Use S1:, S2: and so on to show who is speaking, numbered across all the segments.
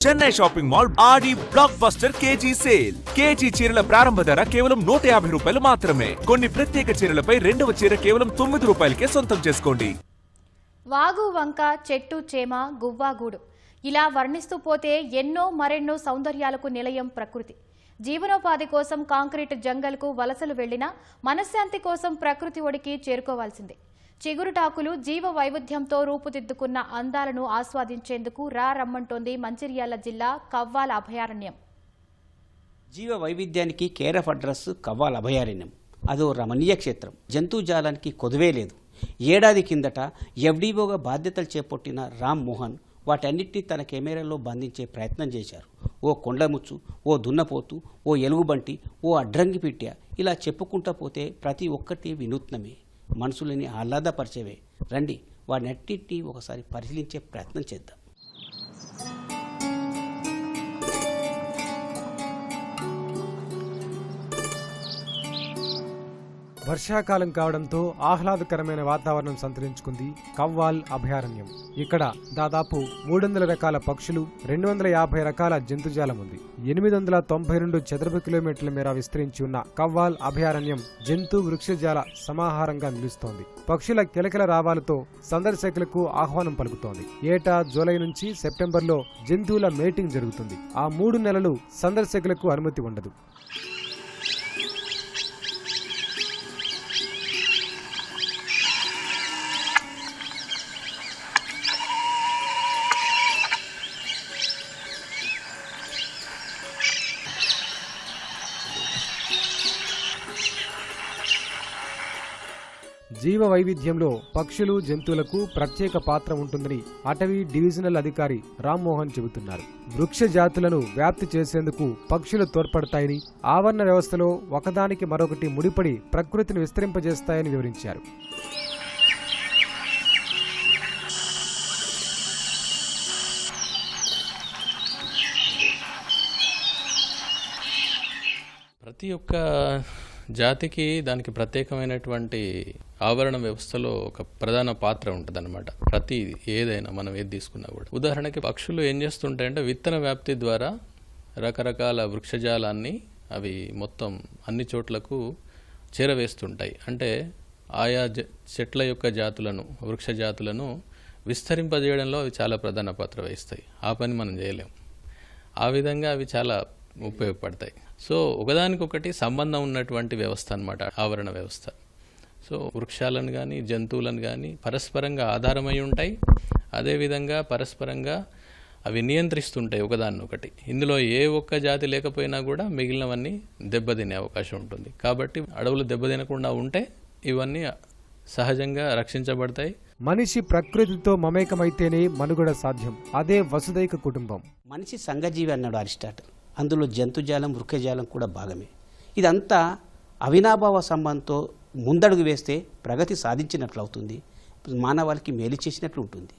S1: Chennai shopping mall Aadi blockbuster KG sale. KG చీరల ప్రారంభ ధర కేవలం 150 రూపాయలు మాత్రమే. కొన్ని ప్రత్యేక చీరలపై రెండవ చీర కేవలం 9 రూపాయలకే సొంతం చేసుకోండి.
S2: వాగు వంక, చెట్టు చేమ, గువ్వాగూడు ఇలా వర్ణిస్తూ పోతే ఎన్నో మరెన్నో సౌందర్యాలకు నిలయం ప్రకృతి. జీవనోపాధి కోసం కాంక్రీట్ జంగల్కు వలసలు వెళ్లినా మనశ్శాంతి కోసం ప్రకృతి ఒడికి చేరుకోవాల్సిందే. చిగురుటాకులు జీవ వైవిధ్యంతో రూపుదిద్దుకున్న అందాలను ఆస్వాదించేందుకు రమ్మంటోంది మంచిర్యాల జిల్లా కవ్వాల అభయారణ్యం.
S3: జీవ వైవిధ్యానికి కేర్ ఆఫ్ అడ్రస్ కవ్వాల అభయారణ్యం. అదో రమణీయ క్షేత్రం. జంతుజాలానికి కొదువే లేదు. ఏడాది కిందట ఎఫ్డీఓగా బాధ్యతలు చేపట్టిన రామ్ మోహన్ వాటన్నిటినీ తన కెమెరాలో బంధించే ప్రయత్నం చేశారు. ఓ కొండముచ్చు, ఓ దున్నపోతు, ఓ ఎలుగుబంటి, ఓ అడ్రంగి పిట్య, ఇలా చెప్పుకుంటూ పోతే ప్రతి ఒక్కటి వినూత్నమే, మనసులని ఆహ్లాదపరిచేవే. రండి వాటినన్నింటినీ ఒకసారి పరిశీలించే ప్రయత్నం చేద్దాం.
S4: వర్షాకాలం కావడంతో ఆహ్లాదకరమైన వాతావరణం సంతరించుకుంది కవ్వాల్ అభయారణ్యం. ఇక్కడ దాదాపు 300 రకాల పక్షులు, 250 రకాల జంతుజాలం ఉంది. 892 చదరపు కిలోమీటర్ల మేర విస్తరించి ఉన్న కవ్వాల్ అభయారణ్యం జంతు వృక్షజాల సమాహారంగా నిలుస్తోంది. పక్షుల కిలకిల రావాలతో సందర్శకులకు ఆహ్వానం పలుకుతోంది. ఏటా జూలై నుంచి సెప్టెంబర్లో జంతువుల మేటింగ్ జరుగుతుంది. ఆ 3 నెలలు సందర్శకులకు అనుమతి ఉండదు. జీవ వైవిధ్యంలో పక్షులు, జంతువులకు ప్రత్యేక పాత్ర ఉంటుందని అటవీ డివిజనల్ అధికారి రామ్మోహన్ చెబుతున్నారు. వృక్ష జాతులను వ్యాప్తి చేసేందుకు పక్షులు తోడ్పడతాయని, ఆవరణ వ్యవస్థలో ఒకదానికి మరొకటి ముడిపడి ప్రకృతిని విస్తరింపజేస్తాయని వివరించారు.
S5: ప్రతి ఒక్క జాతికి దానికి ప్రత్యేకమైనటువంటి ఆవరణ వ్యవస్థలో ఒక ప్రధాన పాత్ర ఉంటుందన్నమాట. ప్రతి ఏదైనా మనం ఏది తీసుకున్నా కూడా. ఉదాహరణకి పక్షులు ఏం చేస్తుంటాయంటే విత్తన వ్యాప్తి ద్వారా రకరకాల వృక్షజాలాన్ని అవి మొత్తం అన్ని చోట్లకు చేరవేస్తుంటాయి. అంటే ఆయా చెట్ల యొక్క జాతులను, వృక్ష జాతులను విస్తరింపజేయడంలో అవి చాలా ప్రధాన పాత్ర వహిస్తాయి. ఆ పని మనం చేయలేం. ఆ విధంగా అవి చాలా ఉపయోగపడతాయి. సో ఒకదానికొకటి సంబంధం ఉన్నటువంటి వ్యవస్థ అన్నమాట ఆవరణ వ్యవస్థ. సో వృక్షాలను కానీ జంతువులను కానీ పరస్పరంగా ఆధారమై ఉంటాయి. అదేవిధంగా పరస్పరంగా అవి నియంత్రిస్తుంటాయి ఒకదాన్నొకటి. ఇందులో ఏ ఒక్క జాతి లేకపోయినా కూడా మిగిలినవన్నీ దెబ్బతినే అవకాశం ఉంటుంది. కాబట్టి అడవులు దెబ్బతినకుండా ఉంటే ఇవన్నీ సహజంగా రక్షించబడతాయి.
S4: మనిషి ప్రకృతితో మమేకమైతేనే మనుగడ సాధ్యం. అదే వసుదైక కుటుంబం.
S3: మనిషి సంఘజీవి అన్నాడు అరిస్టాటిల్. అందులో జంతుజాలం, వృక్షజాలం కూడా భాగమే. ఇదంతా అవినాభావ సంబంధంతో ముందడుగు వేస్తే ప్రగతి సాధించినట్లు అవుతుంది, మానవాళికి మేలు చేసినట్లు ఉంటుంది.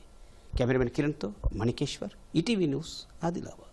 S3: కెమెరామెన్ కిరణ్తో మణికేశ్వర్, ఈటీవీ న్యూస్, ఆదిలాబాద్.